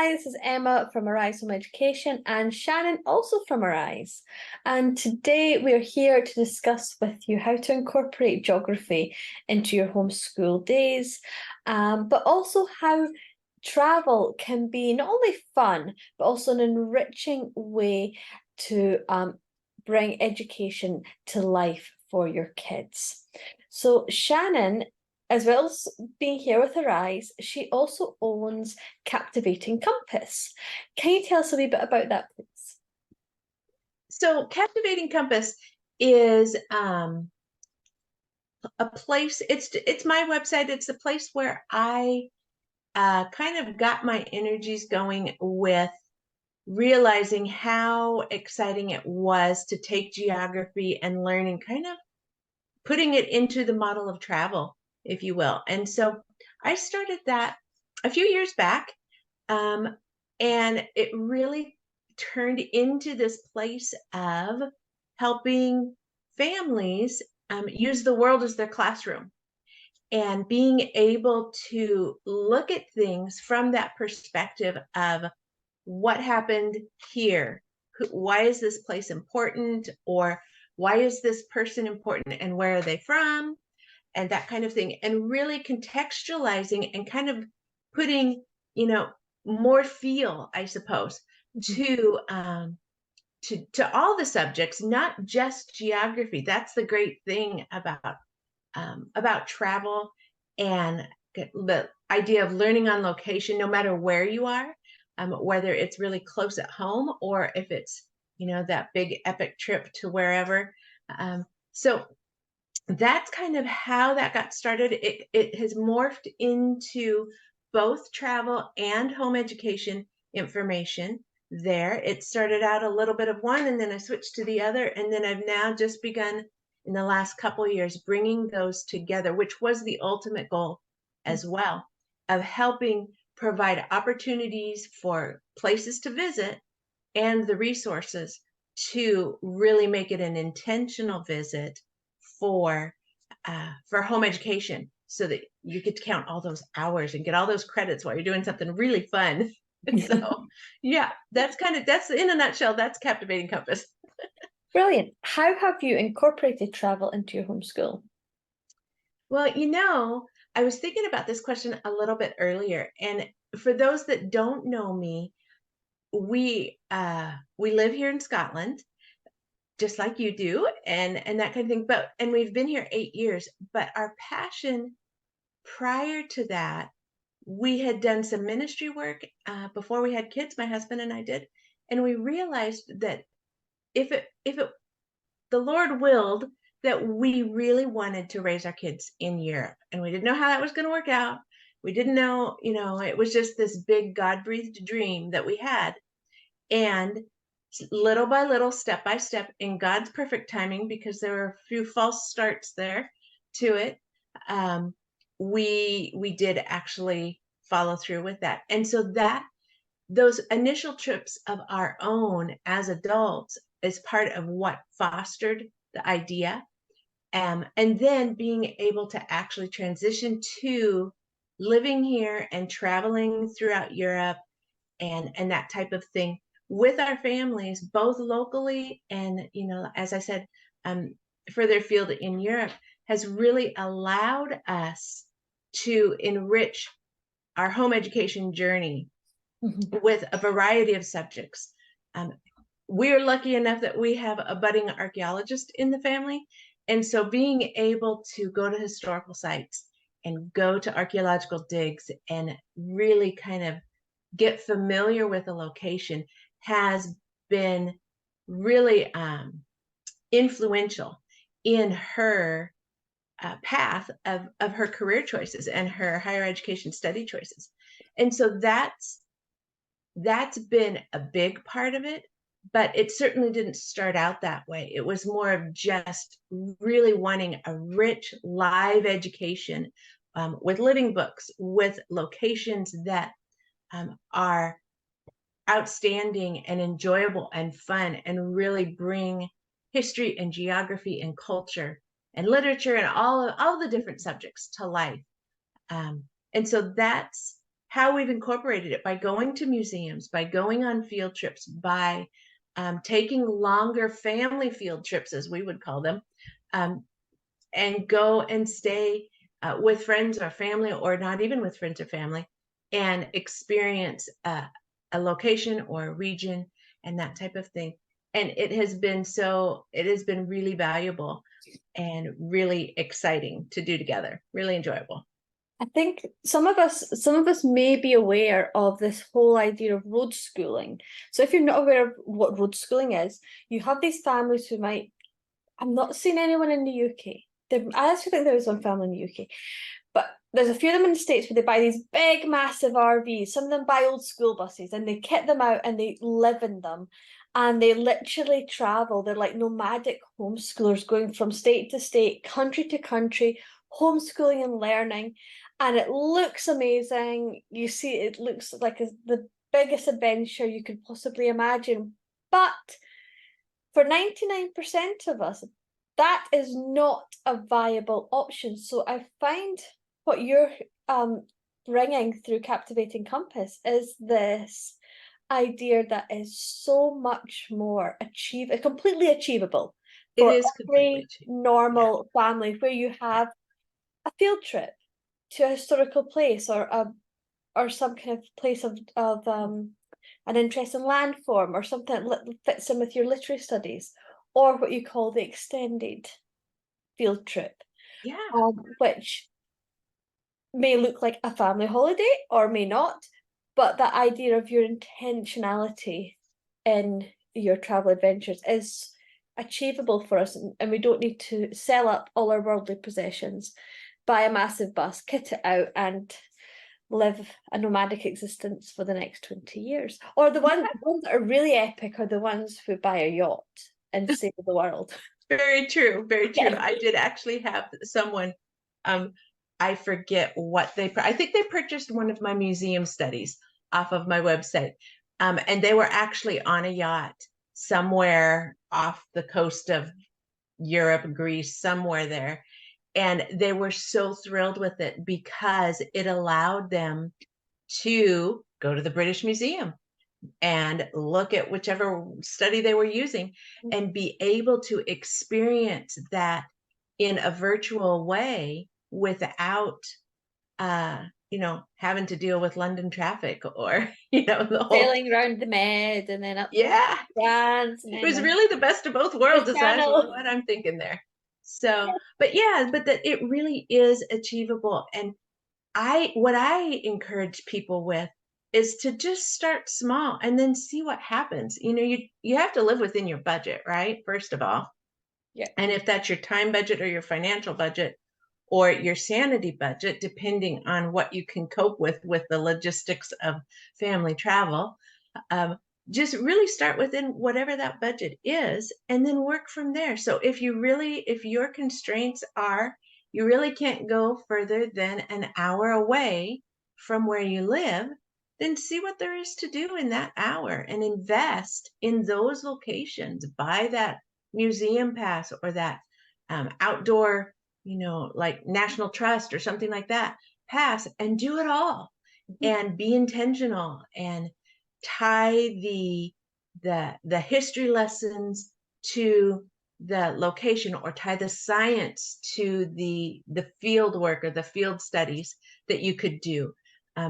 Hi, this is Emma from Arise Home Education and Shannon also from Arise. And today we're here to discuss with you how to incorporate geography into your homeschool days, but also how travel can be not only fun, but also an enriching way to bring education to life for your kids. So Shannon, as well as being here with Arise, she also owns Captivating Compass. Can you tell us a wee bit about that, please? So Captivating Compass is a place, it's my website. It's the place where I kind of got my energies going with realizing how exciting it was to take geography and learning, kind of putting it into the model of travel, if you will. And so I started that a few years back, and it really turned into this place of helping families use the world as their classroom and being able to look at things from that perspective of what happened here. Why is this place important? Or why is this person important and where are they from? And that kind of thing. And really contextualizing and kind of putting, more feel, I suppose, to all the subjects, not just geography. That's the great thing about travel and the idea of learning on location, no matter where you are, whether it's really close at home or if it's, that big epic trip to wherever. So that's kind of how that got started. It has morphed into both travel and home education information there. It started out a little bit of one, and then I switched to the other, and then I've now just begun in the last couple of years bringing those together, which was the ultimate goal as well, of helping provide opportunities for places to visit and the resources to really make it an intentional visit for home education, so that you get to count all those hours and get all those credits while you're doing something really fun. So yeah, that's in a nutshell, that's Captivating Compass. Brilliant. How have you incorporated travel into your homeschool? Well, I was thinking about this question a little bit earlier, and for those that don't know me, we live here in Scotland, just like you do, and that kind of thing. And we've been here 8 years. But our passion prior to that, we had done some ministry work before we had kids. My husband and I did, and we realized that if the Lord willed, that we really wanted to raise our kids in Europe, and we didn't know how that was going to work out. We didn't know, it was just this big God-breathed dream that we had. And little by little, step by step, in God's perfect timing, because there were a few false starts there to it, we did actually follow through with that. And so those initial trips of our own as adults is part of what fostered the idea. And then being able to actually transition to living here and traveling throughout Europe and that type of thing with our families, both locally and, as I said, further afield in Europe, has really allowed us to enrich our home education journey with a variety of subjects. We're lucky enough that we have a budding archaeologist in the family. And so being able to go to historical sites and go to archaeological digs and really kind of get familiar with a location has been really influential in her path of her career choices and her higher education study choices. And so that's been a big part of it, but it certainly didn't start out that way. It was more of just really wanting a rich live education with living books, with locations that are outstanding and enjoyable and fun, and really bring history and geography and culture and literature and all the different subjects to life. And so that's how we've incorporated it by going to museums, by going on field trips, by taking longer family field trips, as we would call them, um, and go and stay with friends or family, or not even with friends or family, and experience a location or a region and that type of thing. And it has been really valuable and really exciting to do together, really enjoyable. I think some of us may be aware of this whole idea of road schooling. So if you're not aware of what road schooling is, you have these families who might, I'm not seeing anyone in the UK. I actually think there is one family in the UK, but there's a few of them in the States where they buy these big, massive RVs. Some of them buy old school buses and they kit them out and they live in them. And they literally travel. They're like nomadic homeschoolers going from state to state, country to country, homeschooling and learning. And it looks amazing. You see, it looks like the biggest adventure you could possibly imagine. But for 99% of us, that is not a viable option. So I find what you're bringing through Captivating Compass is this idea that is so much more completely achievable It for is completely every cheap. normal family, where you have a field trip to a historical place, or some kind of place of an interest in landform, or something that fits in with your literary studies, or what you call the extended field trip, Yeah. which may look like a family holiday or may not, but the idea of your intentionality in your travel adventures is achievable for us, and we don't need to sell up all our worldly possessions, buy a massive bus, kit it out, and live a nomadic existence for the next 20 years. Or the ones that are really epic are the ones who buy a yacht and save the world. Very true. Very true. Yeah. I did actually have someone, um, I forget what I think they purchased one of my museum studies off of my website. And they were actually on a yacht somewhere off the coast of Europe, Greece, somewhere there. And they were so thrilled with it because it allowed them to go to the British Museum and look at whichever study they were using and be able to experience that in a virtual way without having to deal with London traffic or the whole. Sailing around the Med and then up to Yeah, France and it then was like really the best of both the worlds, is Channel. what I'm thinking there. So, but yeah, but that it really is achievable. And what I encourage people with is to just start small and then see what happens. You have to live within your budget, right? First of all. Yeah. And if that's your time budget or your financial budget or your sanity budget, depending on what you can cope with the logistics of family travel, um, just really start within whatever that budget is and then work from there. So if your constraints are you really can't go further than an hour away from where you live, then see what there is to do in that hour and invest in those locations. Buy that museum pass or that outdoor, like National Trust or something like that pass, and do it all and be intentional and tie the history lessons to the location, or tie the science to the field work or the field studies that you could do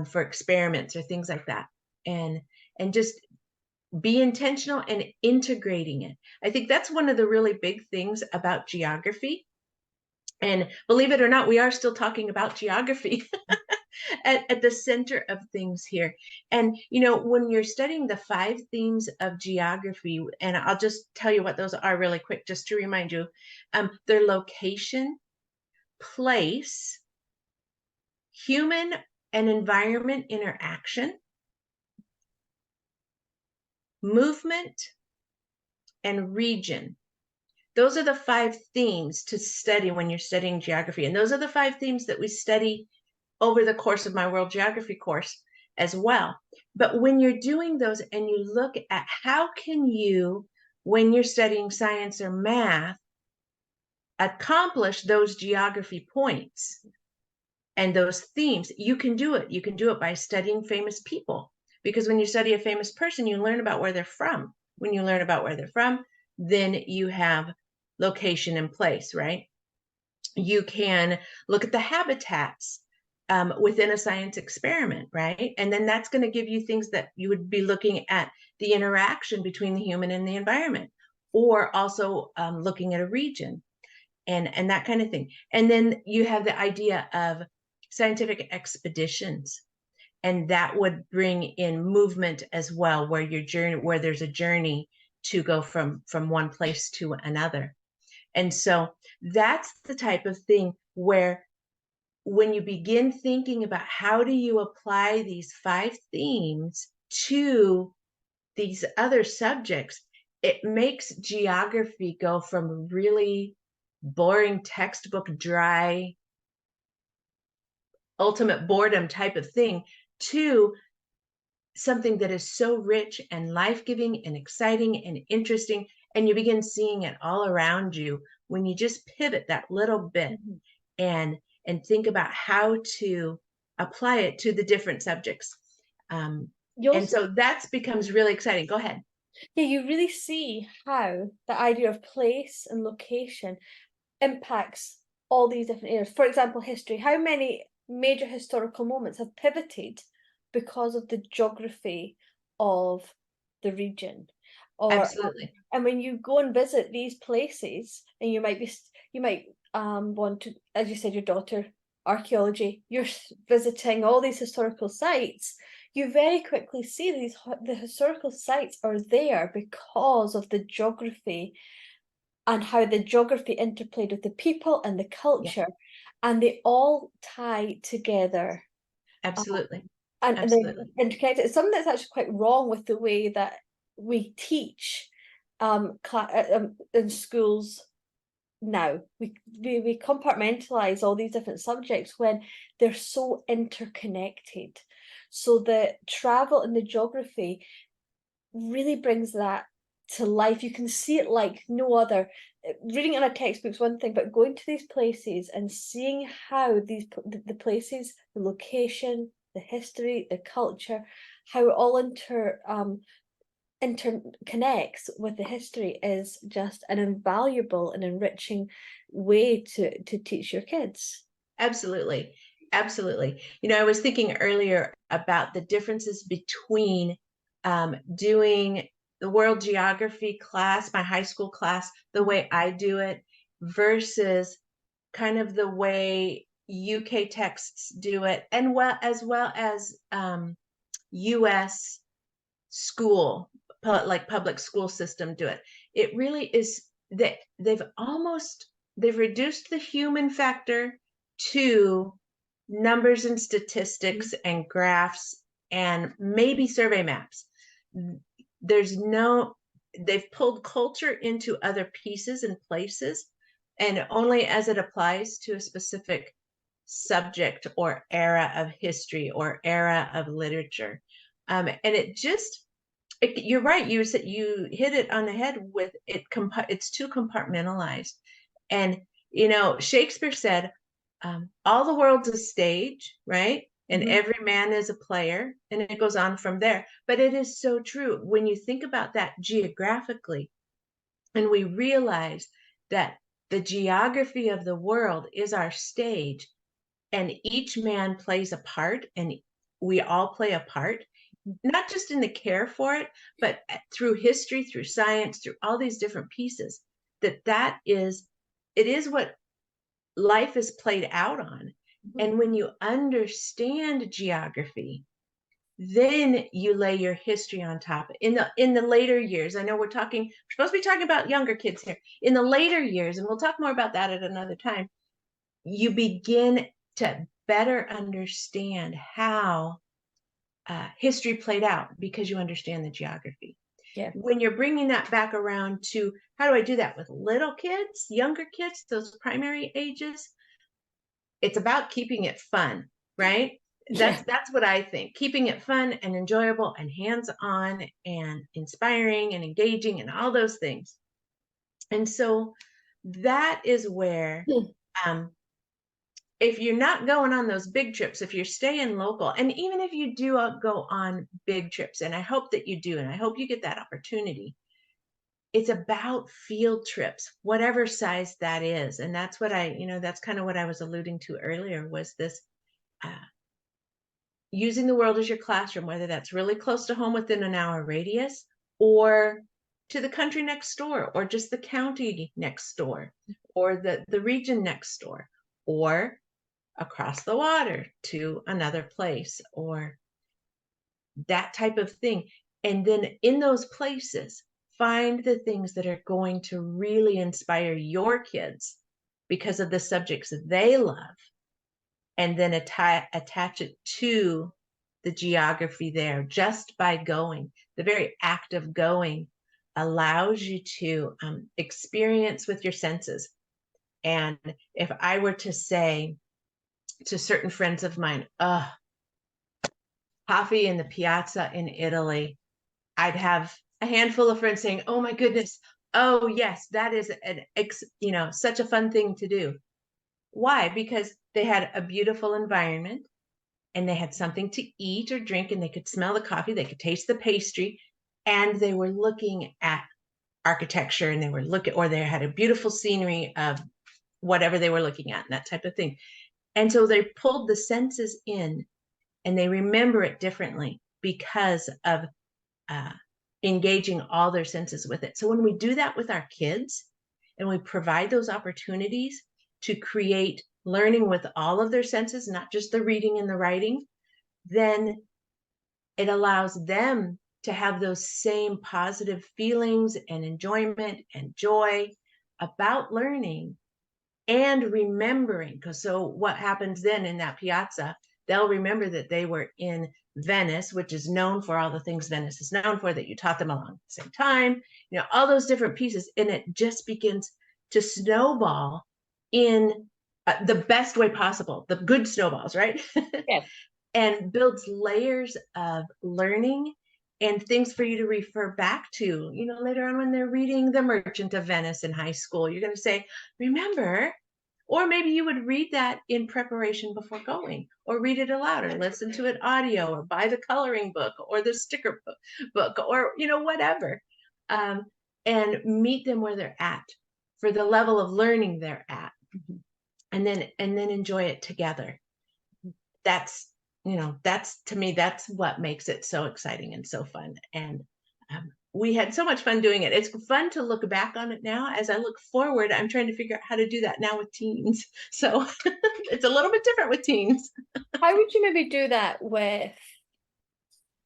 for experiments or things like that, and just be intentional and integrating it. I think that's one of the really big things about geography. And believe it or not, we are still talking about geography at the center of things here. And, when you're studying the 5 themes of geography, and I'll just tell you what those are really quick, just to remind you, they're location, place, human and environment interaction, movement, and region. Those are the 5 themes to study when you're studying geography. And those are the 5 themes that we study over the course of my world geography course as well. But when you're doing those and you look at how can you, when you're studying science or math, accomplish those geography points, And those themes, you can do it. You can do it by studying famous people, because when you study a famous person, you learn about where they're from. When you learn about where they're from, then you have location and place, right? You can look at the habitats within a science experiment, right? And then that's going to give you things that you would be looking at the interaction between the human and the environment, or also looking at a region and that kind of thing. And then you have the idea of scientific expeditions, and that would bring in movement as well, where there's a journey to go from one place to another. And so that's the type of thing where when you begin thinking about how do you apply these 5 themes to these other subjects, it makes geography go from really boring textbook, dry, ultimate boredom type of thing to something that is so rich and life-giving and exciting and interesting. And you begin seeing it all around you when you just pivot that little bit and think about how to apply it to the different subjects. And so that becomes really exciting. Go ahead. Yeah, you really see how the idea of place and location impacts all these different areas. For example, history. How many major historical moments have pivoted because of the geography of the region? Or Absolutely. and when you go and visit these places, and you might want to, as you said, your daughter archaeology, you're visiting all these historical sites. You very quickly see the historical sites are there because of the geography and how the geography interplayed with the people and the culture, and they all tie together. Absolutely. And they're Absolutely. interconnected. It's something that's actually quite wrong with the way that we teach in schools now. We compartmentalize all these different subjects when they're so interconnected. So the travel and the geography really brings that to life. You can see it like no other. Reading in a textbook's one thing, but going to these places and seeing how the places, the location, the history, the culture, how it all interconnects with the history is just an invaluable and enriching way to teach your kids. Absolutely. Absolutely. I was thinking earlier about the differences between doing the world geography class, my high school class, the way I do it, versus kind of the way UK texts do it, and as well as US school, like public school system do it. It really is that they've reduced the human factor to numbers and statistics and graphs and maybe survey maps. There's no, they've pulled culture into other pieces and places, and only as it applies to a specific subject or era of history or era of literature. And you're right. You hit it on the head with it. It's too compartmentalized. And Shakespeare said, "All the world's a stage, right? And every man is a player." And it goes on from there. But it is so true when you think about that geographically, and we realize that the geography of the world is our stage, and each man plays a part, and we all play a part, not just in the care for it, but through history, through science, through all these different pieces. It is what life is played out on. And when you understand geography, then you lay your history on top. In the later years, I know we're supposed to be talking about younger kids here. In the later years, and we'll talk more about that at another time, you begin to better understand how history played out because you understand the geography. Yeah. When you're bringing that back around to how do I do that with little kids, younger kids, those primary ages, it's about keeping it fun, right? That's what I think. Keeping it fun and enjoyable and hands-on and inspiring and engaging and all those things. And so that is where if you're not going on those big trips, if you're staying local, and even if you do go on big trips, and I hope that you do, and I hope you get that opportunity, it's about field trips, whatever size that is. And that's what that's kind of what I was alluding to earlier, was this uh, using the world as your classroom, whether that's really close to home within an hour radius, or to the country next door, or just the county next door, or the region next door, or across the water to another place, or that type of thing. And then in those places, find the things that are going to really inspire your kids because of the subjects that they love, and then attach it to the geography there just by going. The very act of going allows you to experience with your senses. And if I were to say to certain friends of mine, coffee in the piazza in Italy, I'd have a handful of friends saying, "Oh my goodness, oh yes, that is such a fun thing to do." Why? Because they had a beautiful environment, and they had something to eat or drink, and they could smell the coffee, they could taste the pastry, and they were looking at architecture, and they had a beautiful scenery of whatever they were looking at, and that type of thing. And so they pulled the senses in, and they remember it differently because of uh, engaging all their senses with it. So when we do that with our kids, and we provide those opportunities to create learning with all of their senses, not just the reading and the writing, then it allows them to have those same positive feelings and enjoyment and joy about learning and remembering. Because so what happens then in that piazza, they'll remember that they were in Venice, which is known for all the things Venice is known for, that you taught them along at the same time, all those different pieces. And it just begins to snowball in the best way possible, the good snowballs, right? Yeah. And builds layers of learning and things for you to refer back to, later on when they're reading The Merchant of Venice in high school. You're going to say, remember, or maybe you would read that in preparation before going, or read it aloud, or listen to it audio, or buy the coloring book or the sticker book, or whatever, and meet them where they're at for the level of learning they're at, and then enjoy it together. That's to me, that's what makes it so exciting and so fun. And we had so much fun doing it. It's fun to look back on it now. As I look forward, I'm trying to figure out how to do that now with teens. So it's a little bit different with teens. How would you maybe do that with,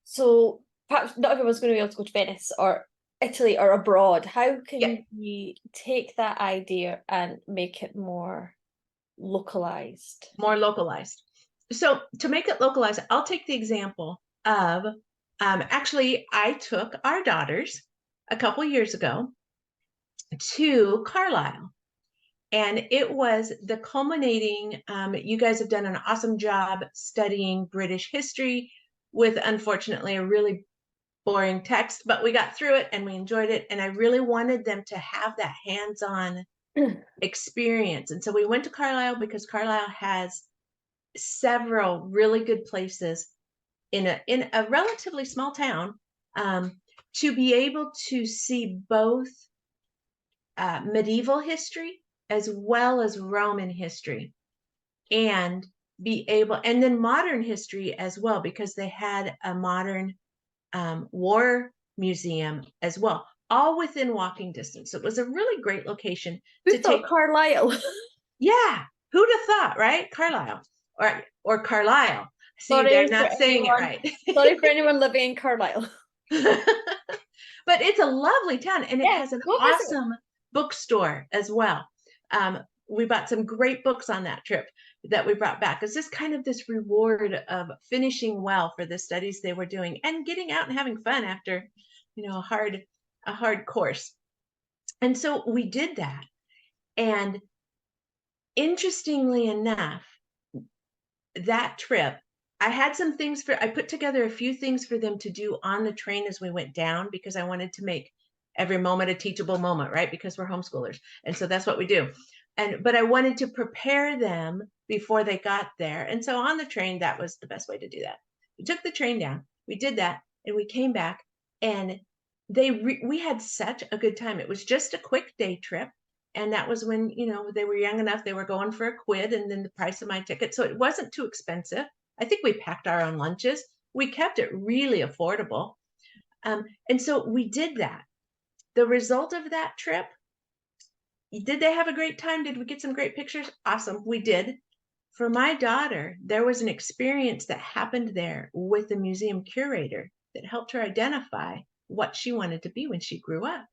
so perhaps not everyone's going to be able to go to Venice or Italy or abroad. How Yeah, can we take that idea and make it more localized? more localized. So to make it localized, I'll take the example of actually, I took our daughters a couple years ago to Carlisle. And it was the culminating, you guys have done an awesome job studying British history with, unfortunately, a really boring text, but we got through it and we enjoyed it. And I really wanted them to have that hands-on experience. And so we went to Carlisle because Carlisle has several really good places in a relatively small town, to be able to see both medieval history as well as Roman history, and and then modern history as well, because they had a modern war museum as well, all within walking distance. So it was a really great location Who to thought take. Carlisle? Yeah, who'd have thought, right? Carlisle or Carlisle. See, they're Sorry for not saying it anyone. right. Sorry for anyone living in Carlisle. But it's a lovely town, and it Yeah, has an go visit. awesome bookstore as well. We bought some great books on that trip that we brought back. It's just kind of this reward of finishing well for the studies they were doing and getting out and having fun after, a hard course. And so we did that. And interestingly enough, that trip, I put together a few things for them to do on the train as we went down, because I wanted to make every moment a teachable moment, right? Because we're homeschoolers. And so that's what we do. But I wanted to prepare them before they got there. And so on the train, that was the best way to do that. We took the train down, we did that, and we came back, and we had such a good time. It was just a quick day trip. And that was when, they were young enough, they were going for a quid and then the price of my ticket. So it wasn't too expensive. I think we packed our own lunches. We kept it really affordable. And so we did that. The result of that trip, did they have a great time? Did we get some great pictures? Awesome. We did. For my daughter, there was an experience that happened there with the museum curator that helped her identify what she wanted to be when she grew up.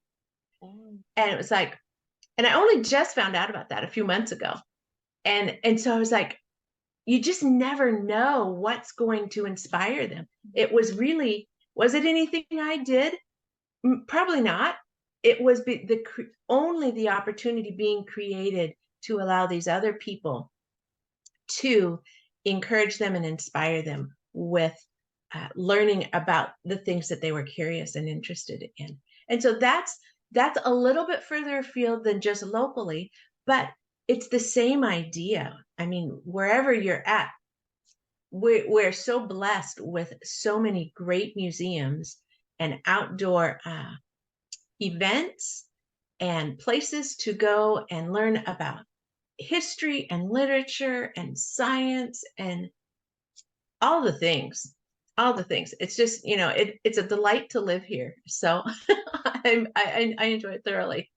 Oh. And it was like, and I only just found out about that a few months ago. And so I was like, you just never know what's going to inspire them. It was really, was it anything I did? Probably not. It was only the opportunity being created to allow these other people to encourage them and inspire them with learning about the things that they were curious and interested in. And so that's a little bit further afield than just locally, but it's the same idea. I mean, wherever you're at, we're so blessed with so many great museums and outdoor events and places to go and learn about history and literature and science and all the things. It's just, it's a delight to live here. So I enjoy it thoroughly.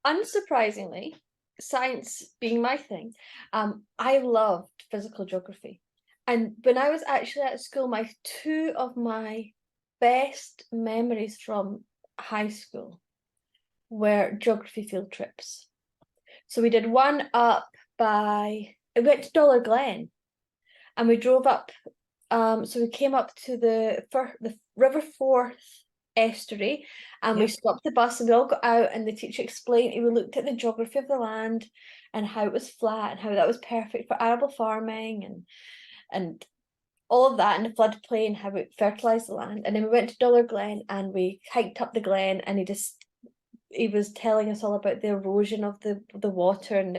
Unsurprisingly, science being my thing, I loved physical geography. And when I was actually at school, two of my best memories from high school were geography field trips. So we did one we went to Dollar Glen, and we drove up. So we came up to the River Forth estuary, and we stopped the bus, and we all got out, and the teacher explained, we looked at the geography of the land and how it was flat and how that was perfect for arable farming and all of that, and the floodplain, how it fertilized the land. And then we went to Dollar Glen and we hiked up the glen, and he was telling us all about the erosion of the water and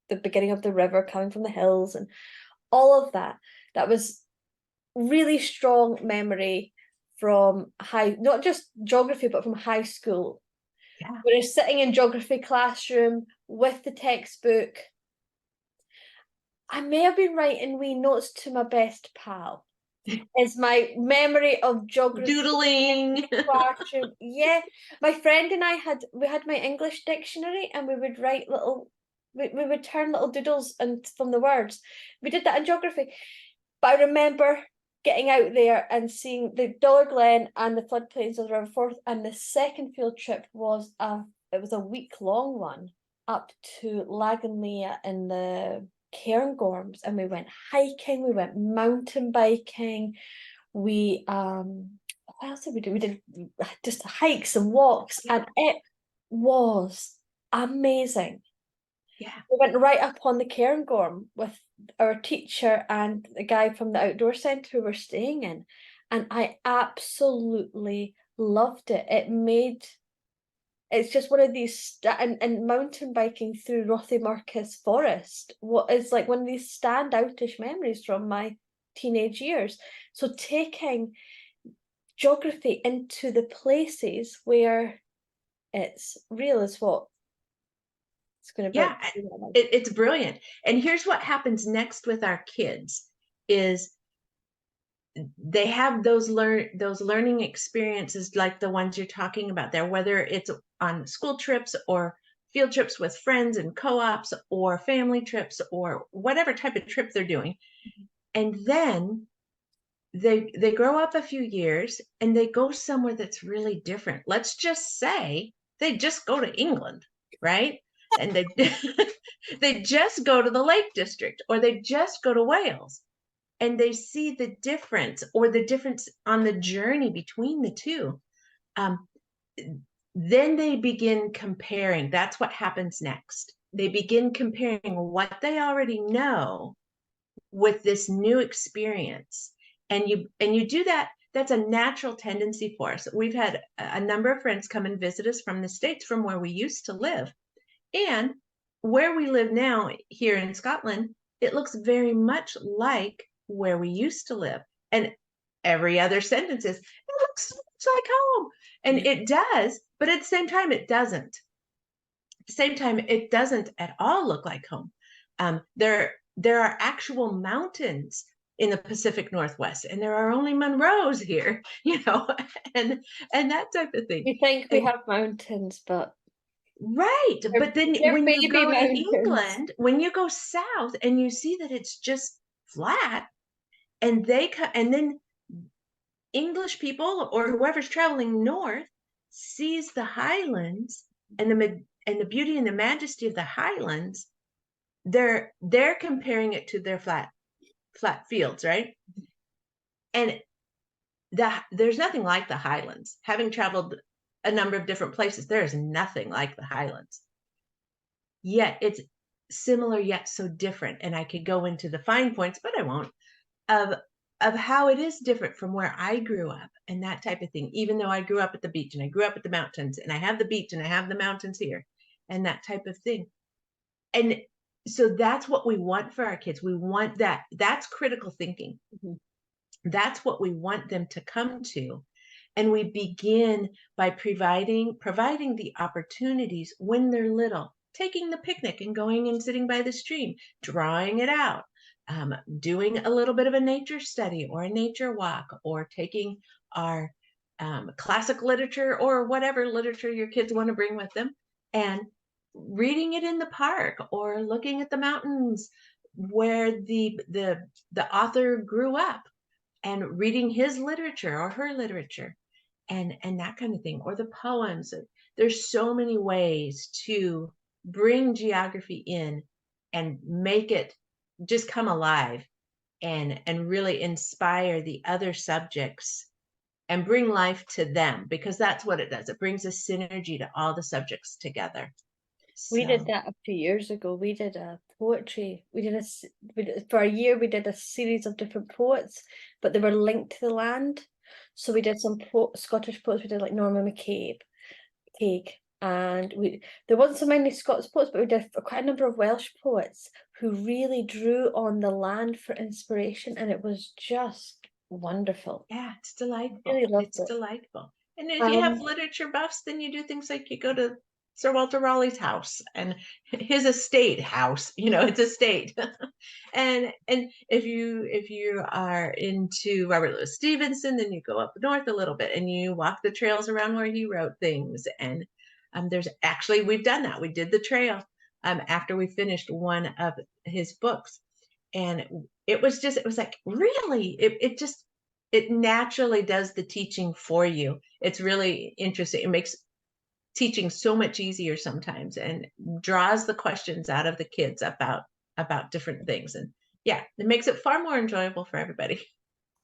the beginning of the river coming from the hills and all of that. That was really strong memory from not just geography, but from high school. Yeah. We're sitting in geography classroom with the textbook. I may have been writing wee notes to my best pal. Is my memory of geography doodling. classroom. Yeah, my friend and I had my English dictionary, and we would write we would turn little doodles and from the words. We did that in geography. But I remember getting out there and seeing the Dollar Glen and the floodplains of the River Forth. And the second field trip was a week-long one up to Laganlia in the Cairngorms, and we went hiking, we went mountain biking, what else did we do? We did just hikes and walks, and it was amazing. Yeah. We went right up on the Cairngorm with our teacher and the guy from the outdoor centre who we're staying in, and I absolutely loved it. It's just one of these and mountain biking through Rothiemurchus Forest. What is like one of these standoutish memories from my teenage years. So taking geography into the places where it's real is what it's going to be. Yeah, it's brilliant. And here's what happens next with our kids is they have those learning experiences like the ones you're talking about there, whether it's on school trips or field trips with friends and co-ops or family trips or whatever type of trip they're doing. And then they grow up a few years and they go somewhere that's really different. Let's just say they just go to England, right? And they just go to the Lake District, or they just go to Wales, and they see the difference on the journey between the two. Then they begin comparing. That's what happens next. They begin comparing what they already know with this new experience. And you do that. That's a natural tendency for us. We've had a number of friends come and visit us from the States, from where we used to live. And where we live now here in Scotland, it looks very much like where we used to live. And every other sentence is, it looks so much like home. And it does, but at the same time, it doesn't. At the same time, it doesn't at all look like home. There are actual mountains in the Pacific Northwest, and there are only Monroes here, and that type of thing. You think we And have mountains, but right, but then they're when you baby go to mountains. England, when you go south and you see that it's just flat, and then English people or whoever's traveling north sees the highlands and the beauty and the majesty of the highlands, they're comparing it to their flat fields, right? And there's nothing like the highlands. Having traveled a number of different places, there is nothing like the highlands. Yet it's similar yet so different. And I could go into the fine points, but I won't, of how it is different from where I grew up and that type of thing, even though I grew up at the beach and I grew up at the mountains and I have the beach and I have the mountains here and that type of thing. And so that's what we want for our kids. We want that. That's critical thinking. That's what we want them to come to. And we begin by providing the opportunities when they're little, taking the picnic and going and sitting by the stream, drawing it out, doing a little bit of a nature study or a nature walk, or taking our classic literature or whatever literature your kids want to bring with them and reading it in the park, or looking at the mountains where the author grew up and reading his literature or her literature and that kind of thing, or the poems. There's so many ways to bring geography in and make it just come alive and really inspire the other subjects and bring life to them, because that's what it does. It brings a synergy to all the subjects together. We did So that a few years ago. We did a poetry. For a year. We did a series of different poets, but they were linked to the land. So we did some Scottish poets. We did like Norman Cake, and there wasn't so many Scots poets, but we did quite a number of Welsh poets who really drew on the land for inspiration, and it was just wonderful. yeah, it's delightful. Really loved It's it. delightful. And if you have literature buffs, then you do things like you go to Sir Walter Raleigh's house and his estate house, it's estate. and if you are into Robert Louis Stevenson, then you go up north a little bit and you walk the trails around where he wrote things. And we've done that. We did the trail after we finished one of his books. And it was like, really, it naturally does the teaching for you. It's really interesting. It makes teaching so much easier sometimes and draws the questions out of the kids about different things. And yeah, it makes it far more enjoyable for everybody.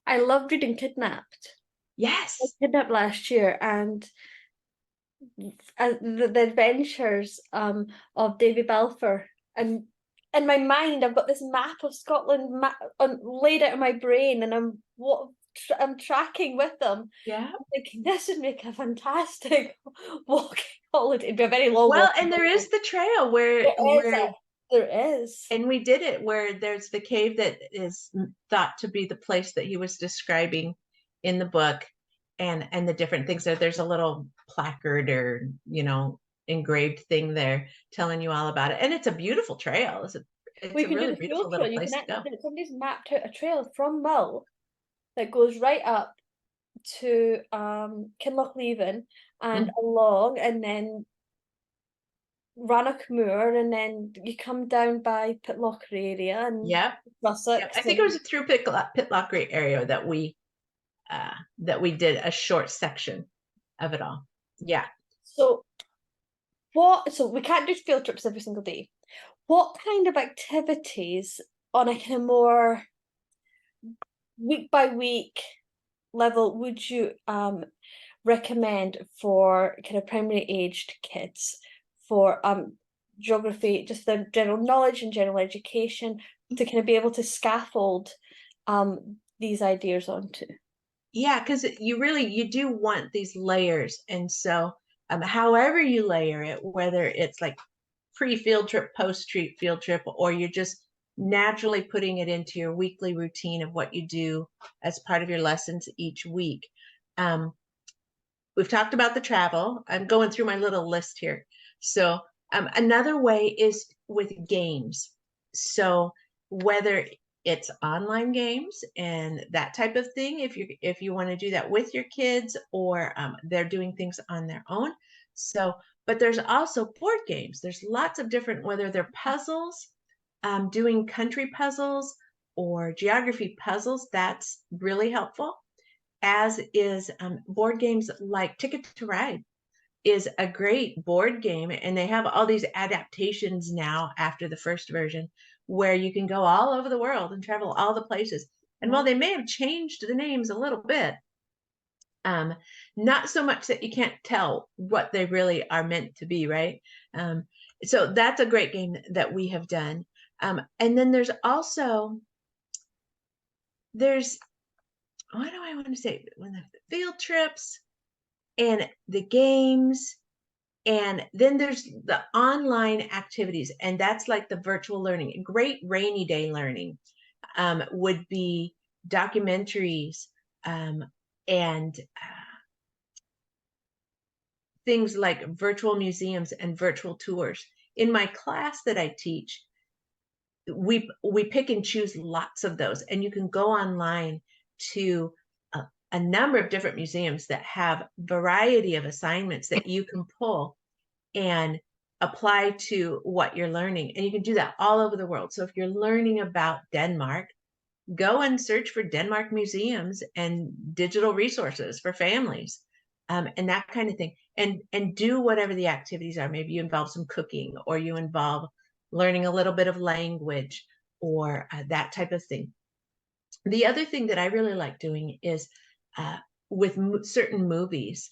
I loved reading Kidnapped. I Yes. Kidnapped last year, and the adventures of Davy Balfour, and in my mind I've got this map of Scotland laid out in my brain, and I'm tracking with them. Yeah. I'm thinking this would make a fantastic walking holiday. It'd be a very long Well, walking and there holiday. is the trail where There is. and we did it where there's the cave that is thought to be the place that he was describing in the book, and the different things there's a little placard or engraved thing there telling you all about it, and it's a beautiful trail. It's We a can do really the beautiful full little trail. You can place to go. somebody's mapped out a trail from Mull that goes right up to Kinlochleven and along, and then Rannoch Moor, and then you come down by Pitlochry area and Yep. Sussex. I think it was through Pitlochry area that we did a short section of it all. Yeah. So we can't do field trips every single day. What kind of activities on a kind of more week by week level would you recommend for kind of primary aged kids for geography, just their general knowledge and general education, to kind of be able to scaffold these ideas onto? Yeah, because you do want these layers. And so however you layer it, whether it's like pre-field trip, post-field trip, or you're just naturally putting it into your weekly routine of what you do as part of your lessons each week. We've talked about the travel. I'm going through my little list here. So another way is with games. So whether it's online games and that type of thing, if you want to do that with your kids, or they're doing things on their own. So, but there's also board games. There's lots of different, whether they're puzzles, doing country puzzles or geography puzzles. That's really helpful, as is board games like Ticket to Ride is a great board game. And they have all these adaptations now after the first version where you can go all over the world and travel all the places. And while they may have changed the names a little bit, not so much that you can't tell what they really are meant to be, right? So that's a great game that we have done. And then there's also, what do I want to say? When the field trips and the games, and then there's the online activities, and that's like the virtual learning. Great rainy day learning would be documentaries and things like virtual museums and virtual tours. In my class that I teach, we pick and choose lots of those, and you can go online to a number of different museums that have variety of assignments that you can pull and apply to what you're learning. And you can do that all over the world. So if you're learning about Denmark, go and search for Denmark museums and digital resources for families, and that kind of thing. And do whatever the activities are. Maybe you involve some cooking, or you involve learning a little bit of language, or that type of thing. The other thing that I really like doing is with certain movies.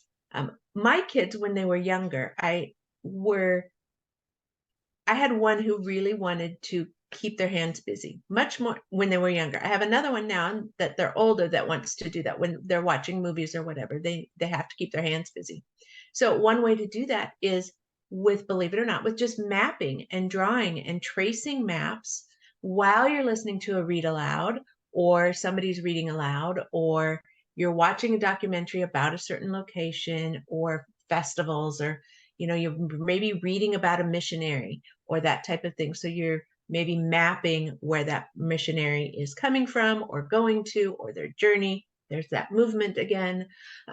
My kids, when they were younger, I had one who really wanted to keep their hands busy, much more when they were younger. I have another one now that they're older that wants to do that when they're watching movies or whatever. They have to keep their hands busy. So one way to do that is with, believe it or not, with just mapping and drawing and tracing maps while you're listening to a read aloud, or somebody's reading aloud, or you're watching a documentary about a certain location or festivals, or you're maybe reading about a missionary or that type of thing. So you're maybe mapping where that missionary is coming from or going to, or their journey. There's that movement again,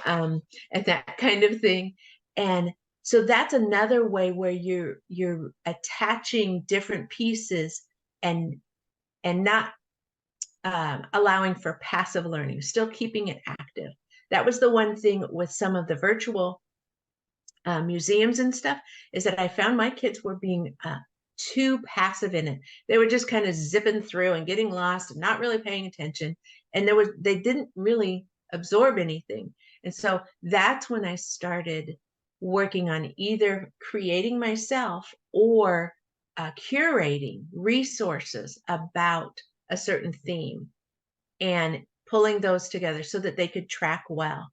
and that kind of thing. And so that's another way where you're attaching different pieces and not allowing for passive learning, still keeping it active. That was the one thing with some of the virtual museums and stuff, is that I found my kids were being too passive in it. They were just kind of zipping through and getting lost and not really paying attention. And they didn't really absorb anything. And so that's when I started working on either creating myself or curating resources about a certain theme and pulling those together so that they could track well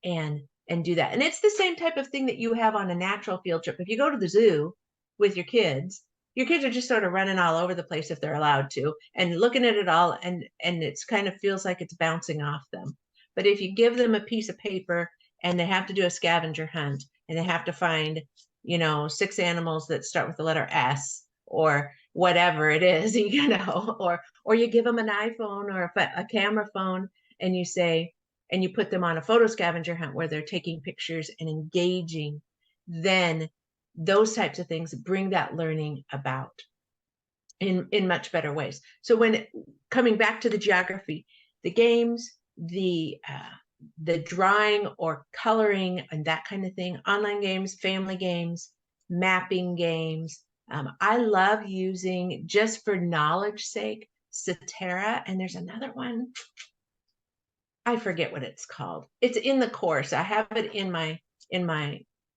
and do that. And it's the same type of thing that you have on a natural field trip. If you go to the zoo with your kids are just sort of running all over the place if they're allowed to, and looking at it all, and it's kind of feels like it's bouncing off them. But if you give them a piece of paper and they have to do a scavenger hunt, and they have to find 6 animals that start with the letter S, or whatever it is, or you give them an iPhone or a camera phone, and you say, and you put them on a photo scavenger hunt where they're taking pictures and engaging, then those types of things bring that learning about in much better ways. So when coming back to the geography, the games, the drawing or coloring and that kind of thing, online games, family games, mapping games. I love using, just for knowledge sake, Cetera, and there's another one. I forget what it's called. It's in the course. I have it in my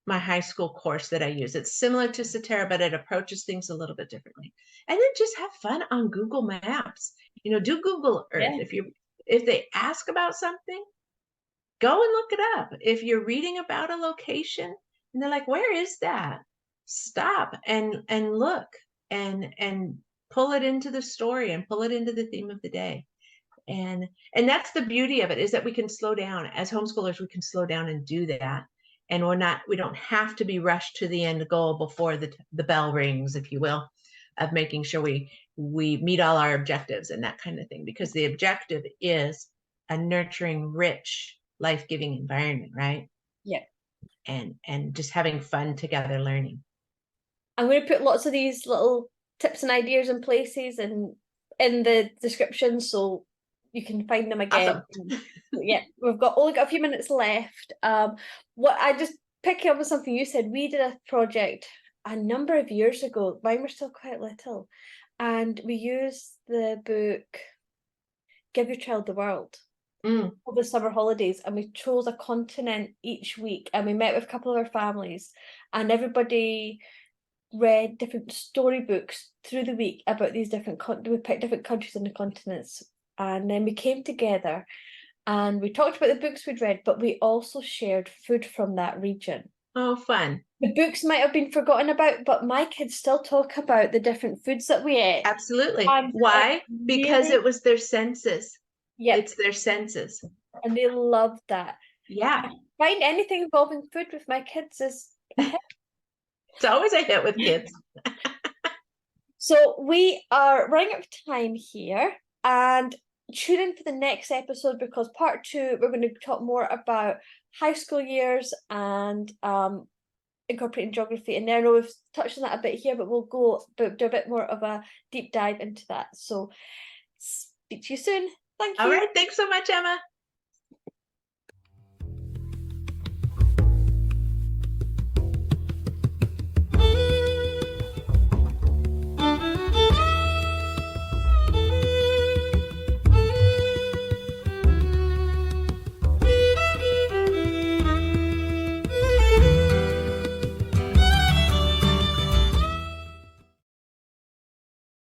high school course that I use. It's similar to Cetera, but it approaches things a little bit differently. And then just have fun on Google Maps. Do Google Earth. Yeah. If they ask about something, go and look it up. If you're reading about a location and they're like, where is that? Stop and look and pull it into the story and pull it into the theme of the day. And that's the beauty of it, is that we can slow down as homeschoolers. We can slow down and do that, and we don't have to be rushed to the end goal before the bell rings, if you will, of making sure we meet all our objectives and that kind of thing, because the objective is a nurturing, rich, life-giving environment, right? Yeah. And just having fun together learning. I'm going to put lots of these little tips and ideas in places and in the description, so you can find them again. Awesome. Yeah, we've only got a few minutes left. What I just picking up on something you said, we did a project a number of years ago. Mine were still quite little, and we used the book Give Your Child the World for the summer holidays, and we chose a continent each week, and we met with a couple of our families, and everybody read different storybooks through the week about these different we picked different countries on the continents, and then we came together and we talked about the books we'd read, but we also shared food from that region. Oh, fun. The books might have been forgotten about, but my kids still talk about the different foods that we ate. Absolutely. And Why? Because really, it was their senses. yeah, It's their senses. and they loved that. Yeah. Find anything involving food with my kids is a hit. It's always a hit with kids. So we are running out of time here, and tune in for the next episode, because part 2, we're going to talk more about high school years and incorporating geography. And I know we've touched on that a bit here, but we'll do a bit more of a deep dive into that. So speak to you soon. Thank you. All right. Thanks so much, Emma.